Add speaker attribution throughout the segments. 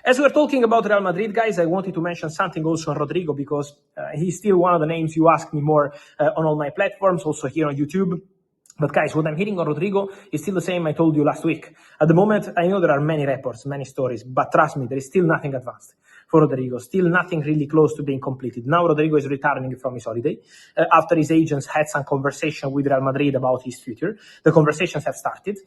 Speaker 1: As we're talking about Real Madrid, guys, I wanted to mention something also on Rodrygo, because he's still one of the names you ask me more on all my platforms, also here on YouTube. But guys, what I'm hearing on Rodrygo is still the same I told you last week. At the moment, I know there are many reports, many stories, but trust me, there is still nothing advanced for Rodrygo, still nothing really close to being completed. Now Rodrygo is returning from his holiday after his agents had some conversation with Real Madrid about his future. The conversations have started,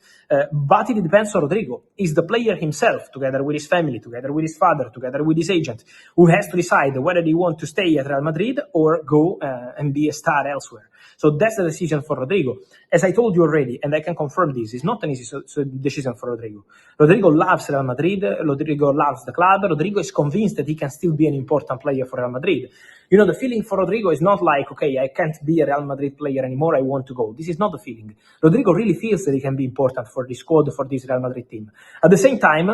Speaker 1: but it depends on Rodrygo. Is the player himself, together with his family, together with his father, together with his agent, who has to decide whether they want to stay at Real Madrid or go and be a star elsewhere. So that's the decision for Rodrygo. As I told you already, and I can confirm this, it's not an easy decision for Rodrygo. Rodrygo loves Real Madrid, Rodrygo loves the club, Rodrygo is convinced that he can still be an important player for Real Madrid. You know, the feeling for Rodrygo is not like, okay, I can't be a Real Madrid player anymore, I want to go. This is not the feeling. Rodrygo really feels that he can be important for this squad, for this Real Madrid team. At the same time,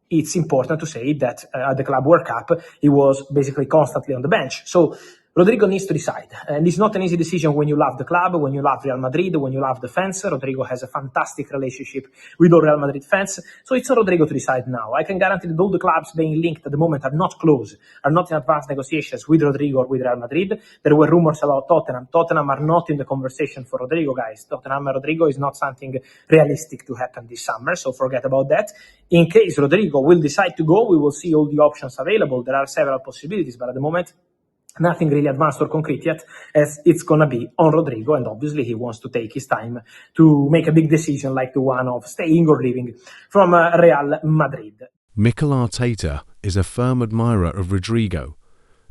Speaker 1: it's important to say that at the Club World Cup, he was basically constantly on the bench. So Rodrygo needs to decide. And it's not an easy decision when you love the club, when you love Real Madrid, when you love the fans. Rodrygo has a fantastic relationship with all Real Madrid fans. So it's on Rodrygo to decide now. I can guarantee that all the clubs being linked at the moment are not close, are not in advanced negotiations with Rodrygo or with Real Madrid. There were rumors about Tottenham. Tottenham are not in the conversation for Rodrygo, guys. Tottenham and Rodrygo is not something realistic to happen this summer, so forget about that. In case Rodrygo will decide to go, we will see all the options available. There are several possibilities, but at the moment, nothing really advanced or concrete yet, as it's going to be on Rodrygo, and obviously he wants to take his time to make a big decision like the one of staying or leaving from Real Madrid.
Speaker 2: Mikel Arteta is a firm admirer of Rodrygo,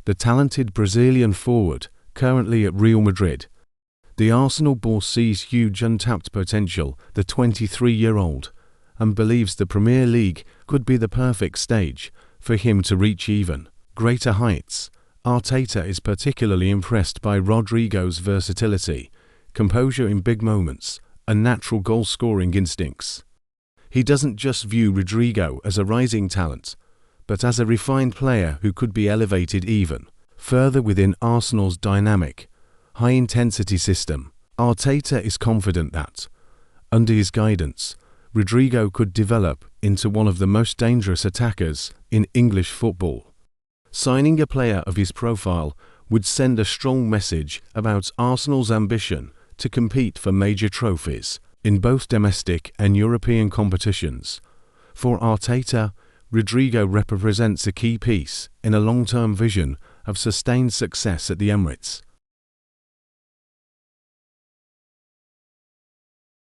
Speaker 2: the talented Brazilian forward currently at Real Madrid. The Arsenal boss sees huge untapped potential, the 23-year-old, and believes the Premier League could be the perfect stage for him to reach even greater heights. Arteta is particularly impressed by Rodrygo's versatility, composure in big moments, and natural goal-scoring instincts. He doesn't just view Rodrygo as a rising talent, but as a refined player who could be elevated even further within Arsenal's dynamic, high-intensity system. Arteta is confident that, under his guidance, Rodrygo could develop into one of the most dangerous attackers in English football. Signing a player of his profile would send a strong message about Arsenal's ambition to compete for major trophies in both domestic and European competitions. For Arteta, Rodrygo represents a key piece in a long-term vision of sustained success at the Emirates.